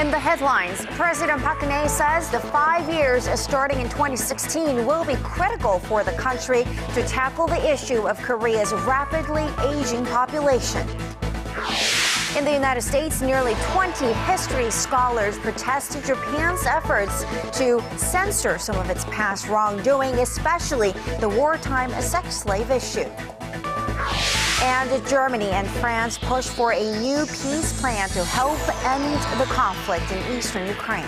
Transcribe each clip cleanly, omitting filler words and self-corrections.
In the headlines, President Park Geun-hye says the 5 years starting in 2016 will be critical for the country to tackle the issue of Korea's rapidly aging population. In the United States, nearly 20 history scholars protested Japan's efforts to censor some of its past wrongdoing, especially the wartime sex slave issue. And Germany and France push for a new peace plan to help end the conflict in eastern Ukraine.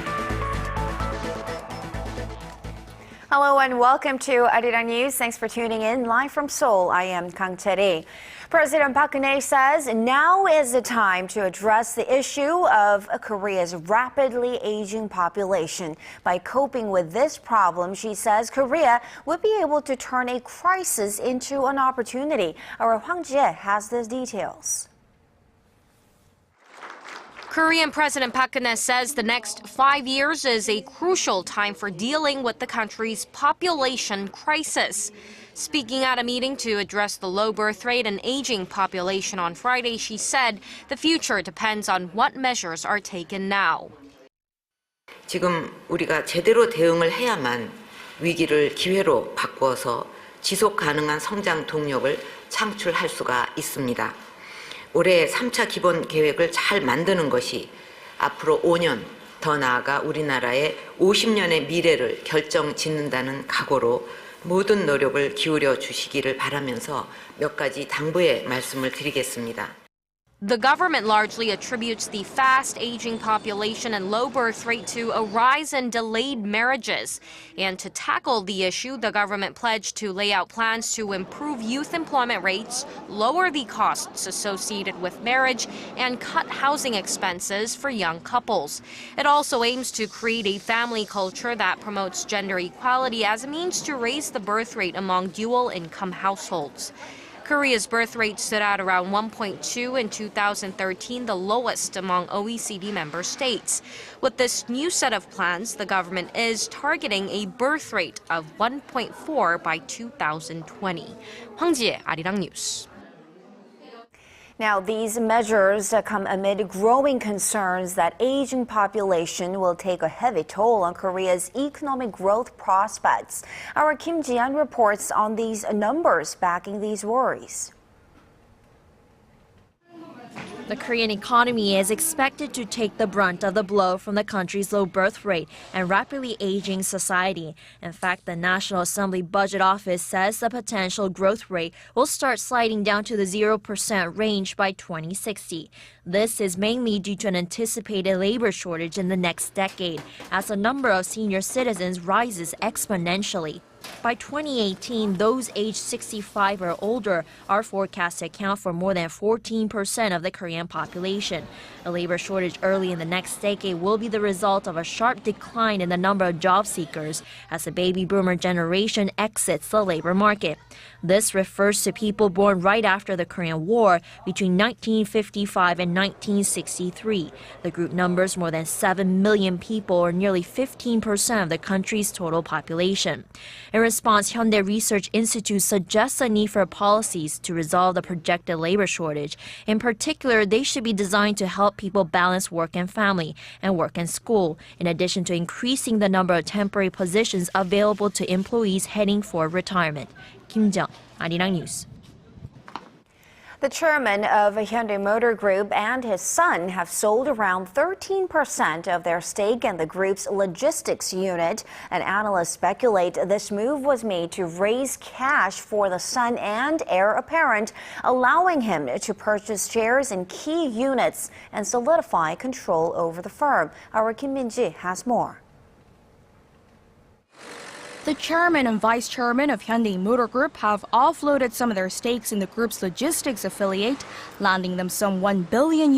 Hello and welcome to ARIRANG News. Thanks for tuning in. Live from Seoul, I am Kang Chae-ri. President Park Geun-hye says now is the time to address the issue of Korea's rapidly aging population. By coping with this problem, she says Korea would be able to turn a crisis into an opportunity. Our Hwang Ji-hye has the details. Korean President Park Geun-hye says the next 5 years is a crucial time for dealing with the country's population crisis. Speaking at a meeting to address the low birth rate and aging population on Friday, she said the future depends on what measures are taken now. 지금 우리가 제대로 대응을 해야만 위기를 기회로 바꿔서 지속 가능한 성장 동력을 창출할 수가 있습니다. 올해 3차 기본 계획을 잘 만드는 것이 앞으로 5년 더 나아가 우리나라의 50년의 미래를 결정짓는다는 각오로 모든 노력을 기울여 주시기를 바라면서 몇 가지 당부의 말씀을 드리겠습니다. The government largely attributes the fast aging population and low birth rate to a rise in delayed marriages. And to tackle the issue, the government pledged to lay out plans to improve youth employment rates, lower the costs associated with marriage, and cut housing expenses for young couples. It also aims to create a family culture that promotes gender equality as a means to raise the birth rate among dual-income households. Korea's birth rate stood at around 1.2 in 2013, the lowest among OECD member states. With this new set of plans, the government is targeting a birth rate of 1.4 by 2020. Hwang Ji-hye, ARIRANG News. Now, these measures come amid growing concerns that aging population will take a heavy toll on Korea's economic growth prospects. Our Kim Ji-yeon reports on these numbers backing these worries. The Korean economy is expected to take the brunt of the blow from the country's low birth rate and rapidly aging society. In fact, the National Assembly Budget Office says the potential growth rate will start sliding down to the 0% range by 2060. This is mainly due to an anticipated labor shortage in the next decade, as the number of senior citizens rises exponentially. By 2018, those aged 65 or older are forecast to account for more than 14% of the Korean population. A labor shortage early in the next decade will be the result of a sharp decline in the number of job seekers as the baby boomer generation exits the labor market. This refers to people born right after the Korean War between 1955 and 1963. The group numbers more than 7 million people, or nearly 15% of the country's total population. In response, Hyundai Research Institute suggests a need for policies to resolve the projected labor shortage. In particular, they should be designed to help people balance work and family and work and school, in addition to increasing the number of temporary positions available to employees heading for retirement. Kim Ji-yeon, ARIRANG News. The chairman of Hyundai Motor Group and his son have sold around 13% of their stake in the group's logistics unit. And analysts speculate this move was made to raise cash for the son and heir apparent, allowing him to purchase shares in key units and solidify control over the firm. Our Kim Min-ji has more. The chairman and vice chairman of Hyundai Motor Group have offloaded some of their stakes in the group's logistics affiliate, landing them some $1 billion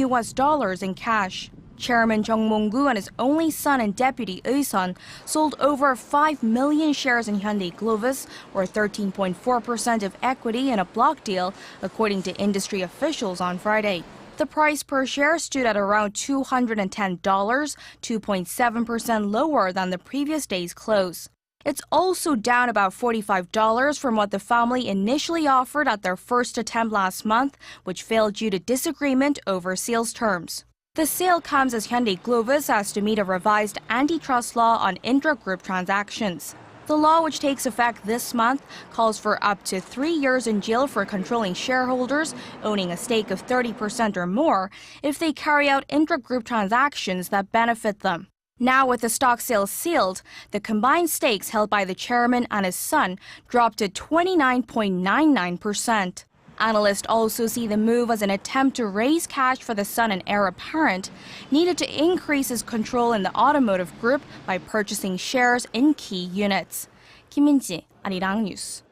in cash. Chairman Jung Mong-gu and his only son and deputy Eui-sun sold over 5 million shares in Hyundai Glovis, or 13.4% of equity in a block deal, according to industry officials on Friday. The price per share stood at around $210, 2.7% lower than the previous day's close. It's also down about $45 from what the family initially offered at their first attempt last month, which failed due to disagreement over sales terms. The The sale comes as Hyundai Globus has to meet a revised antitrust law on intra-group transactions. The law, which takes effect this month, calls for up to 3 years in jail for controlling shareholders owning a stake of 30% or more if they carry out intra-group transactions that benefit them. Now, with the stock sale sealed, the combined stakes held by the chairman and his son dropped to 29.99%. Analysts also see the move as an attempt to raise cash for the son and heir apparent, needed to increase his control in the automotive group by purchasing shares in key units. Kim Min-ji, ARIRANG News.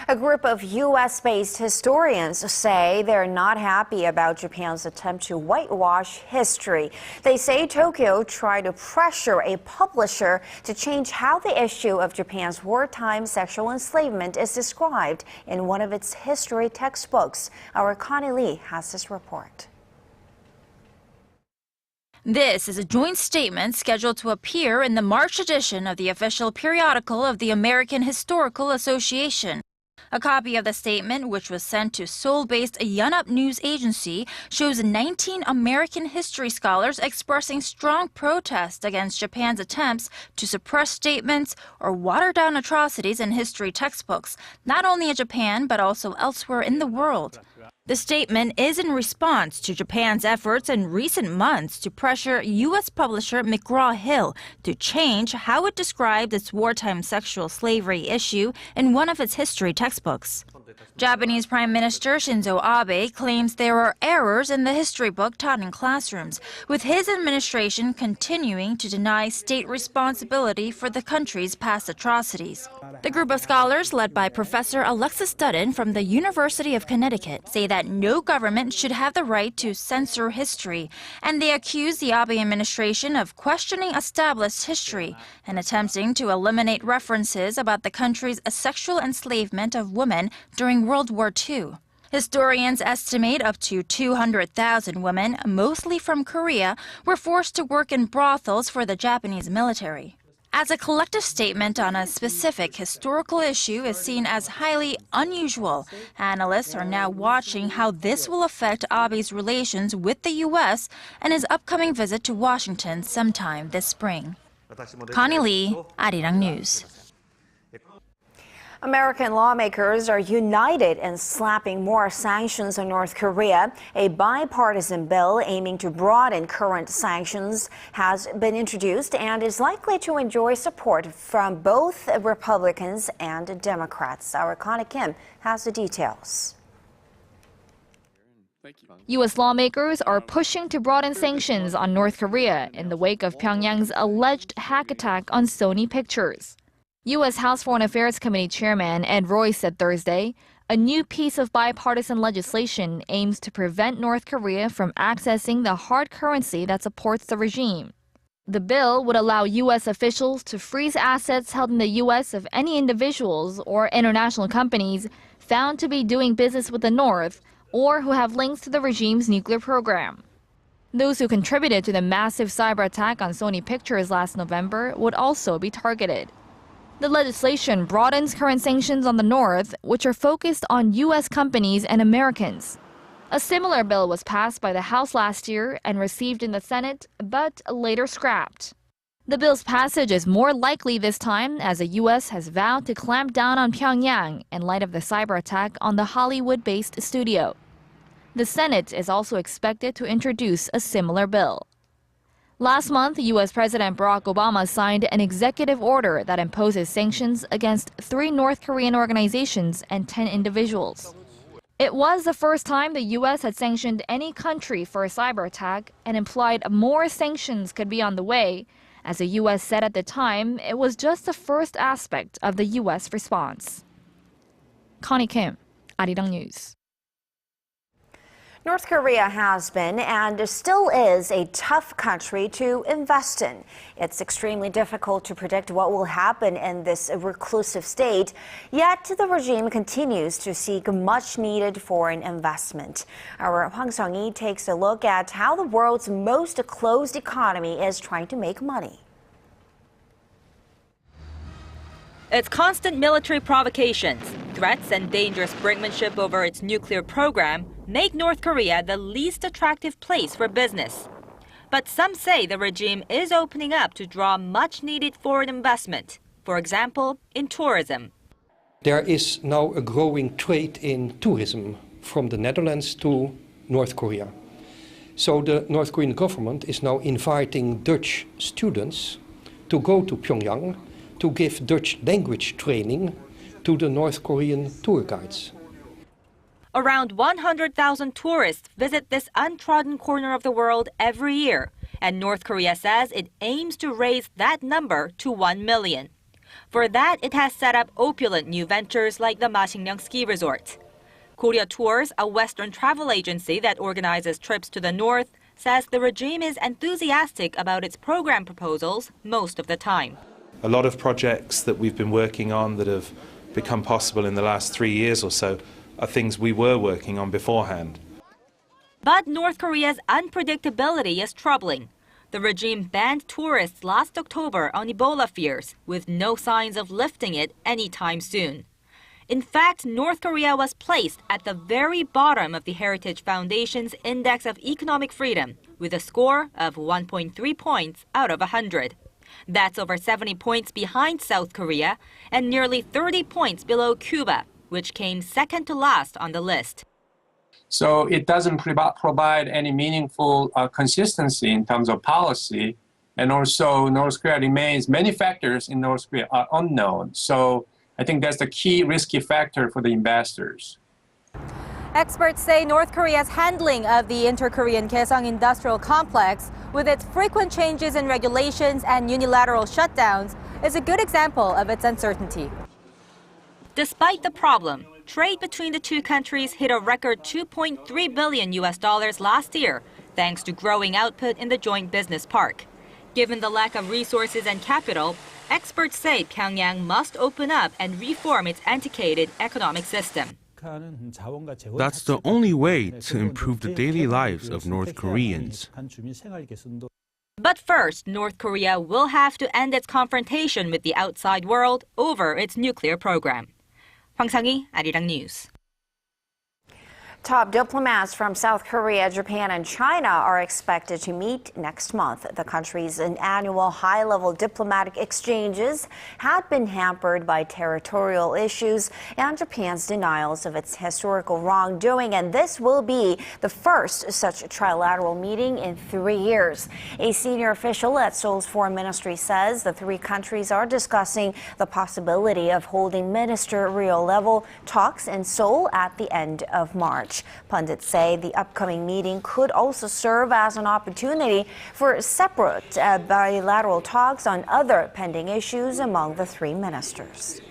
A group of U.S.-based historians say they're not happy about Japan's attempt to whitewash history. They say Tokyo tried to pressure a publisher to change how the issue of Japan's wartime sexual enslavement is described in one of its history textbooks. Our Connie Lee has this report. This is a joint statement scheduled to appear in the March edition of the official periodical of the American Historical Association. A copy of the statement, which was sent to Seoul-based Yonhap News Agency, shows 19 American history scholars expressing strong protest against Japan's attempts to suppress statements or water down atrocities in history textbooks, not only in Japan but also elsewhere in the world. The statement is in response to Japan's efforts in recent months to pressure U.S. publisher McGraw-Hill to change how it described its wartime sexual slavery issue in one of its history textbooks. Japanese Prime Minister Shinzo Abe claims there are errors in the history book taught in classrooms, with his administration continuing to deny state responsibility for the country's past atrocities. The group of scholars, led by Professor Alexis Dutton from the University of Connecticut, say that no government should have the right to censor history, and they accuse the Abe administration of questioning established history and attempting to eliminate references about the country's sexual enslavement of women during World War II. Historians estimate up to 200,000 women, mostly from Korea, were forced to work in brothels for the Japanese military. As a collective statement on a specific historical issue is seen as highly unusual, analysts are now watching how this will affect Abe's relations with the U.S. and his upcoming visit to Washington sometime this spring. Connie Lee, ARIRANG News. American lawmakers are united in slapping more sanctions on North Korea. A bipartisan bill aiming to broaden current sanctions has been introduced and is likely to enjoy support from both Republicans and Democrats. Our Connie Kim has the details. U.S. lawmakers are pushing to broaden sanctions on North Korea in the wake of Pyongyang's alleged hack attack on Sony Pictures. U.S. House Foreign Affairs Committee Chairman Ed Royce said Thursday, a new piece of bipartisan legislation aims to prevent North Korea from accessing the hard currency that supports the regime. The bill would allow U.S. officials to freeze assets held in the U.S. of any individuals or international companies found to be doing business with the North or who have links to the regime's nuclear program. Those who contributed to the massive cyber attack on Sony Pictures last November would also be targeted. The legislation broadens current sanctions on the North, which are focused on U.S. companies and Americans. A similar bill was passed by the House last year and received in the Senate, but later scrapped. The bill's passage is more likely this time as the U.S. has vowed to clamp down on Pyongyang in light of the cyber attack on the Hollywood-based studio. The Senate is also expected to introduce a similar bill. Last month, U.S. President Barack Obama signed an executive order that imposes sanctions against 3 North Korean organizations and 10 individuals. It was the first time the U.S. had sanctioned any country for a cyber attack and implied more sanctions could be on the way. As the U.S. said at the time, it was just the first aspect of the U.S. response. Connie Kim, ARIRANG News. North Korea has been and still is a tough country to invest in. It's extremely difficult to predict what will happen in this reclusive state, yet the regime continues to seek much-needed foreign investment. Our Hwang Ji-hye takes a look at how the world's most closed economy is trying to make money. Its constant military provocations, threats, and dangerous brinkmanship over its nuclear program make North Korea the least attractive place for business. But some say the regime is opening up to draw much-needed foreign investment, for example, in tourism. There is now a growing trade in tourism from the Netherlands to North Korea. So the North Korean government is now inviting Dutch students to go to Pyongyang to give Dutch language training to the North Korean tour guides. Around 100,000 tourists visit this untrodden corner of the world every year, and North Korea says it aims to raise that number to 1 million. For that, it has set up opulent new ventures like the Masikryang ski resort. Korea Tours, a Western travel agency that organizes trips to the north, says the regime is enthusiastic about its program proposals most of the time. A lot of projects that we've been working on that have become possible in the last 3 years or so are things we were working on beforehand. But North Korea's unpredictability is troubling. The regime banned tourists last October on Ebola fears, with no signs of lifting it anytime soon. In fact, North Korea was placed at the very bottom of the Heritage Foundation's Index of Economic Freedom, with a score of 1.3 points out of 100. That's over 70 points behind South Korea and nearly 30 points below Cuba, which came second to last on the list. So it doesn't provide any meaningful consistency in terms of policy. And also North Korea remains, many factors in North Korea are unknown. So I think that's the key risky factor for the investors. Experts say North Korea's handling of the inter-Korean Kaesong industrial complex, with its frequent changes in regulations and unilateral shutdowns, is a good example of its uncertainty. Despite the problem, trade between the two countries hit a record $2.3 billion last year, thanks to growing output in the joint business park. Given the lack of resources and capital, experts say Pyongyang must open up and reform its antiquated economic system. That's the only way to improve the daily lives of North Koreans. But first, North Korea will have to end its confrontation with the outside world over its nuclear program. Hwang Ji-hye, ARIRANG News. Top diplomats from South Korea, Japan, and China are expected to meet next month. The countries' annual high-level diplomatic exchanges had been hampered by territorial issues and Japan's denials of its historical wrongdoing, and this will be the first such trilateral meeting in 3 years. A senior official at Seoul's foreign ministry says the three countries are discussing the possibility of holding ministerial-level talks in Seoul at the end of March. Pundits say the upcoming meeting could also serve as an opportunity for separate bilateral talks on other pending issues among the three ministers.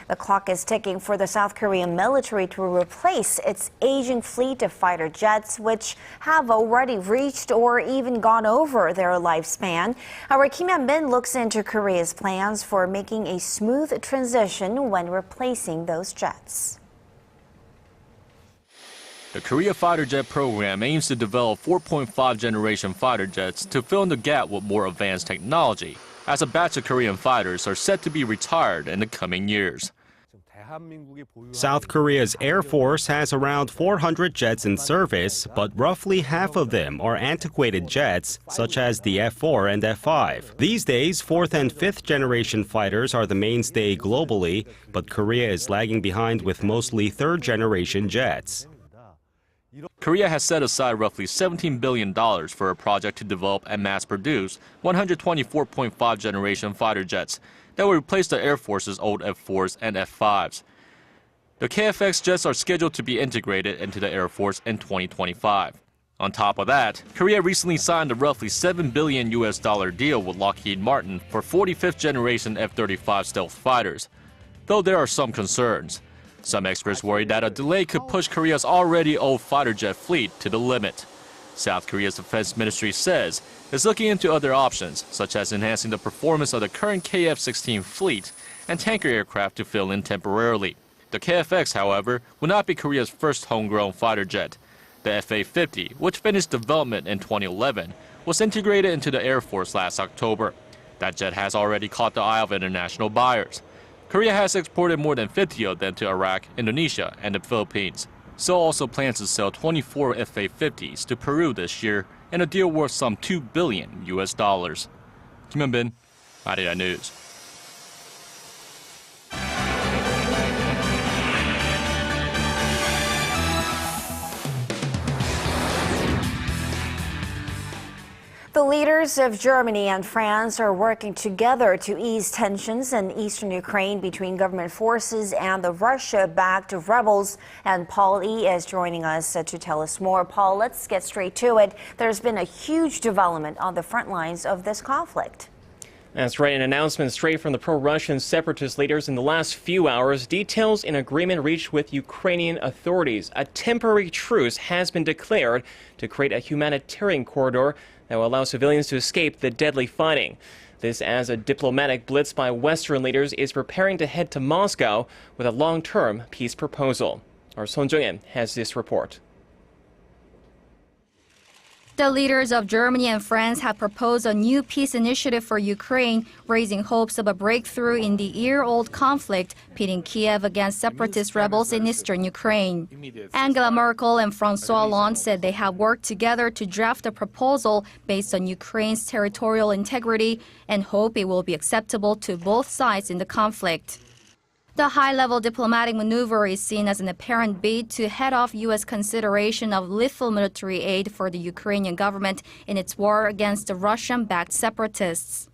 The clock is ticking for the South Korean military to replace its aging fleet of fighter jets, which have already reached or even gone over their lifespan. Our Kim Hyun-bin looks into Korea's plans for making a smooth transition when replacing those jets. The Korea fighter jet program aims to develop 4.5 generation fighter jets to fill in the gap with more advanced technology, as a batch of Korean fighters are set to be retired in the coming years. South Korea's Air Force has around 400 jets in service, but roughly half of them are antiquated jets, such as the F-4 and F-5. These days, 4th and 5th generation fighters are the mainstay globally, but Korea is lagging behind with mostly 3rd generation jets. Korea has set aside roughly $17 billion for a project to develop and mass-produce 124.5 generation fighter jets that will replace the Air Force's old F-4s and F-5s. The KF-X jets are scheduled to be integrated into the Air Force in 2025. On top of that, Korea recently signed a roughly $7 billion deal with Lockheed Martin for 45th generation F-35 stealth fighters, though there are some concerns. Some experts worry that a delay could push Korea's already old fighter jet fleet to the limit. South Korea's defense ministry says it's looking into other options, such as enhancing the performance of the current KF-16 fleet and tanker aircraft to fill in temporarily. The KF-X, however, will not be Korea's first homegrown fighter jet. The FA-50, which finished development in 2011, was integrated into the Air Force last October. That jet has already caught the eye of international buyers. Korea has exported more than 50 of them to Iraq, Indonesia, and the Philippines. Seoul also plans to sell 24 FA-50s to Peru this year in a deal worth some $2 billion. Kim Hyun-bin, ARIRANG News. The leaders of Germany and France are working together to ease tensions in eastern Ukraine between government forces and the Russia-backed rebels. And Paul E. is joining us to tell us more. Paul, let's get straight to it. There's been a huge development on the front lines of this conflict. That's right. An announcement straight from the pro-Russian separatist leaders in the last few hours details an agreement reached with Ukrainian authorities. A temporary truce has been declared to create a humanitarian corridor that will allow civilians to escape the deadly fighting. This as a diplomatic blitz by Western leaders is preparing to head to Moscow with a long-term peace proposal. Our Son Jung-in has this report. The leaders of Germany and France have proposed a new peace initiative for Ukraine, raising hopes of a breakthrough in the year-old conflict pitting Kiev against separatist rebels in eastern Ukraine. Angela Merkel and François Hollande said they have worked together to draft a proposal based on Ukraine's territorial integrity and hope it will be acceptable to both sides in the conflict. The high-level diplomatic maneuver is seen as an apparent bid to head off U.S. consideration of lethal military aid for the Ukrainian government in its war against the Russian-backed separatists.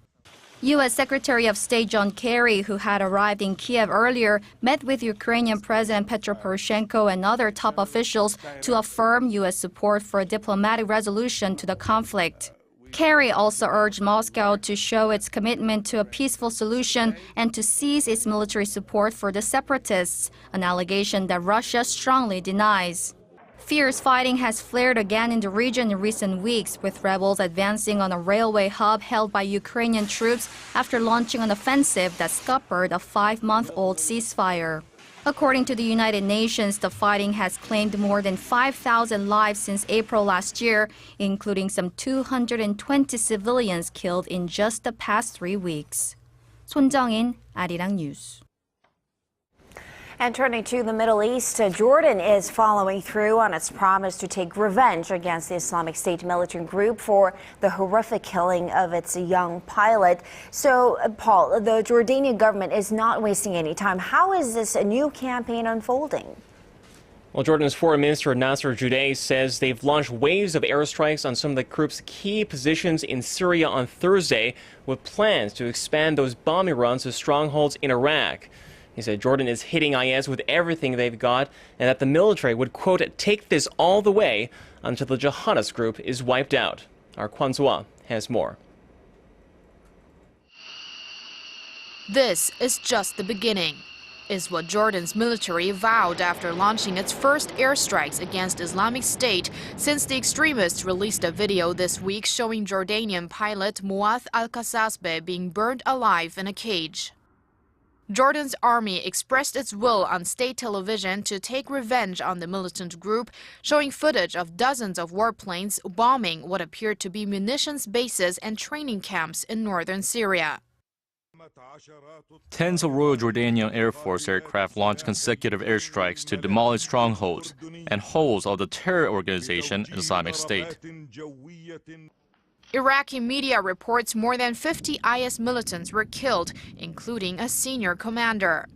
U.S. Secretary of State John Kerry, who had arrived in Kiev earlier, met with Ukrainian President Petro Poroshenko and other top officials to affirm U.S. support for a diplomatic resolution to the conflict. Kerry also urged Moscow to show its commitment to a peaceful solution and to cease its military support for the separatists, an allegation that Russia strongly denies. Fierce fighting has flared again in the region in recent weeks, with rebels advancing on a railway hub held by Ukrainian troops after launching an offensive that scuppered a 5-month-old ceasefire. According to the United Nations, the fighting has claimed more than 5,000 lives since April last year, including some 220 civilians killed in just the past 3 weeks. Son Jung-in, ARIRANG News. And turning to the Middle East, Jordan is following through on its promise to take revenge against the Islamic State militant group for the horrific killing of its young pilot. So, Paul, the Jordanian government is not wasting any time. How is this new campaign unfolding? Well, Jordan's Foreign Minister Nasser Judeh says they've launched waves of airstrikes on some of the group's key positions in Syria on Thursday, with plans to expand those bombing runs to strongholds in Iraq. He said Jordan is hitting IS with everything they've got and that the military would, quote, take this all the way until the jihadist group is wiped out. Our Kwan Soo-ah has more. This is just the beginning, is what Jordan's military vowed after launching its first airstrikes against Islamic State since the extremists released a video this week showing Jordanian pilot Muath al-Qasasbeh being burned alive in a cage. Jordan's army expressed its will on state television to take revenge on the militant group, showing footage of dozens of warplanes bombing what appeared to be munitions bases and training camps in northern Syria. Tens of Royal Jordanian Air Force aircraft launched consecutive airstrikes to demolish strongholds and holes of the terror organization Islamic State. Iraqi media reports more than 50 IS militants were killed, including a senior commander.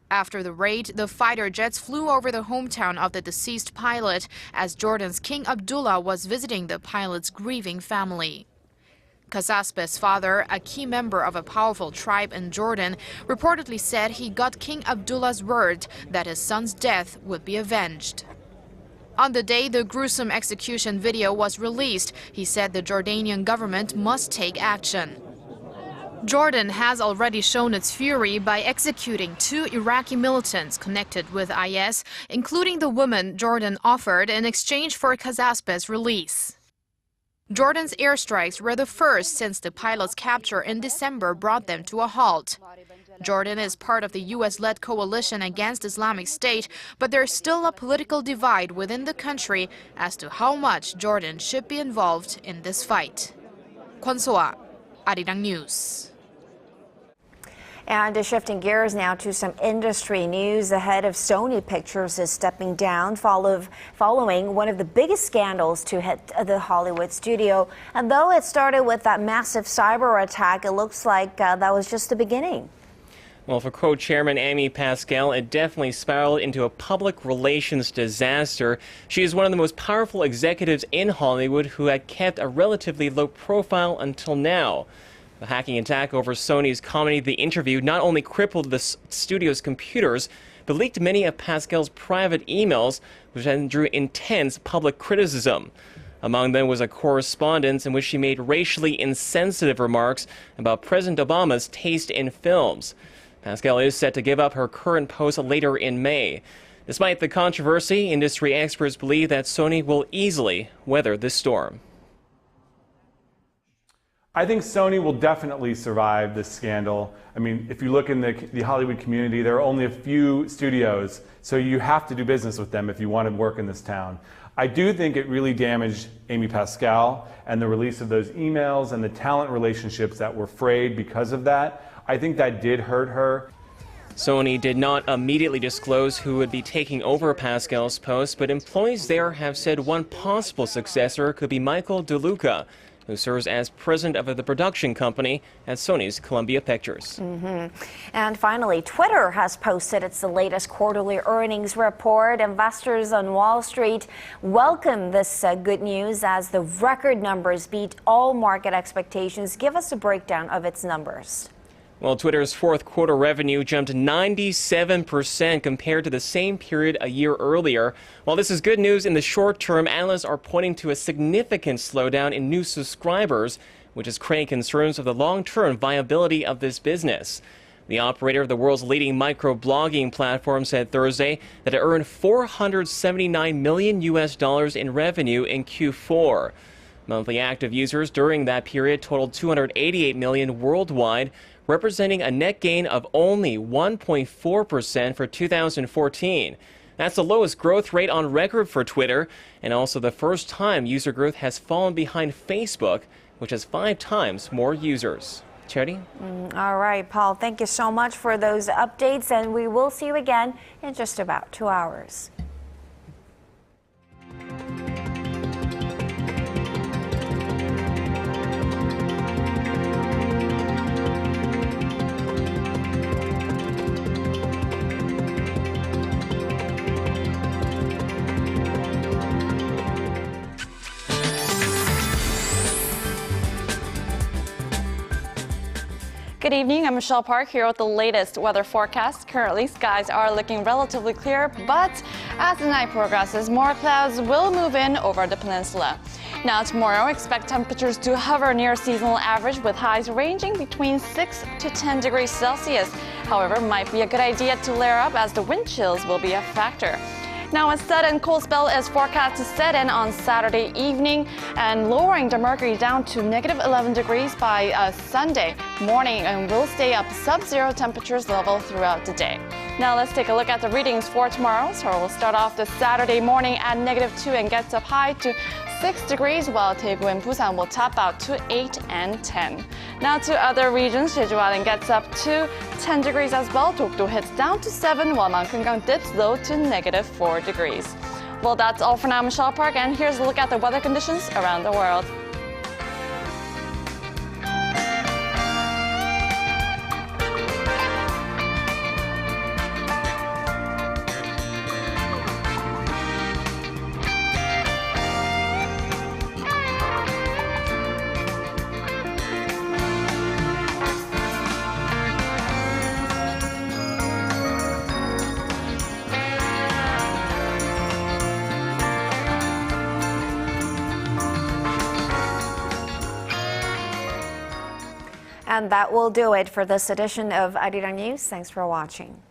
After the raid, the fighter jets flew over the hometown of the deceased pilot as Jordan's King Abdullah was visiting the pilot's grieving family. Qasasbeh's father, a key member of a powerful tribe in Jordan, reportedly said he got King Abdullah's word that his son's death would be avenged. On the day the gruesome execution video was released, he said the Jordanian government must take action. Jordan has already shown its fury by executing 2 Iraqi militants connected with IS, including the woman Jordan offered in exchange for Kazaspe's release. Jordan's airstrikes were the first since the pilot's capture in December brought them to a halt. Jordan is part of the U.S.-led coalition against Islamic State, but there's still a political divide within the country as to how much Jordan should be involved in this fight. Kwon So-ah, ARIRANG News. And shifting gears now to some industry news. The head of Sony Pictures is stepping down following one of the biggest scandals to hit the Hollywood studio. And though it started with that massive cyber attack, it looks like that was just the beginning. Well, for co-chairman Amy Pascal, it definitely spiraled into a public relations disaster. She is one of the most powerful executives in Hollywood who had kept a relatively low profile until now. The hacking attack over Sony's comedy The Interview not only crippled the studio's computers, but leaked many of Pascal's private emails, which then drew intense public criticism. Among them was a correspondence in which she made racially insensitive remarks about President Obama's taste in films. Pascal is set to give up her current post later in May. Despite the controversy, industry experts believe that Sony will easily weather this storm. I think Sony will definitely survive this scandal. I mean, if you look in the Hollywood community, there are only a few studios, so you have to do business with them if you want to work in this town. I do think it really damaged Amy Pascal and the release of those emails and the talent relationships that were frayed because of that. I think that did hurt her. Sony did not immediately disclose who would be taking over Pascal's post, but employees there have said one possible successor could be Michael DeLuca, who serves as president of the production company at Sony's Columbia Pictures. And finally, Twitter has posted its latest quarterly earnings report. Investors on Wall Street welcome this good news as the record numbers beat all market expectations. Give us a breakdown of its numbers. Well, Twitter's fourth quarter revenue jumped 97% compared to the same period a year earlier. While this is good news in the short term, analysts are pointing to a significant slowdown in new subscribers, which is creating concerns of the long-term viability of this business. The operator of the world's leading microblogging platform said Thursday that it earned $479 million in revenue in Q4. Monthly active users during that period totaled 288 million worldwide, representing a net gain of only 1.4% for 2014. That's the lowest growth rate on record for Twitter, and also the first time user growth has fallen behind Facebook, which has 5 times more users. Charity? All right, Paul, thank you so much for those updates, and we will see you again in just about 2 hours. Good evening, I'm Michelle Park here with the latest weather forecast. Currently, skies are looking relatively clear, but as the night progresses, more clouds will move in over the peninsula. Now tomorrow, expect temperatures to hover near seasonal average with highs ranging between 6 to 10 degrees Celsius. However, it might be a good idea to layer up as the wind chills will be a factor. Now a sudden cold spell is forecast to set in on Saturday evening and lowering the mercury down to negative 11 degrees by Sunday morning, and will stay up sub-zero temperatures level throughout the day. Now let's take a look at the readings for tomorrow. So we'll start off the Saturday morning at -2 and gets up high to 6 degrees, while Daegu and Busan will top out to 8 and 10. Now to other regions, Jeju Island gets up to 10 degrees as well. Dokdo hits down to 7, while Mankungang dips low to -4 degrees. Well, that's all for now, Michelle Park, and here's a look at the weather conditions around the world. And that will do it for this edition of ARIRANG News. Thanks for watching.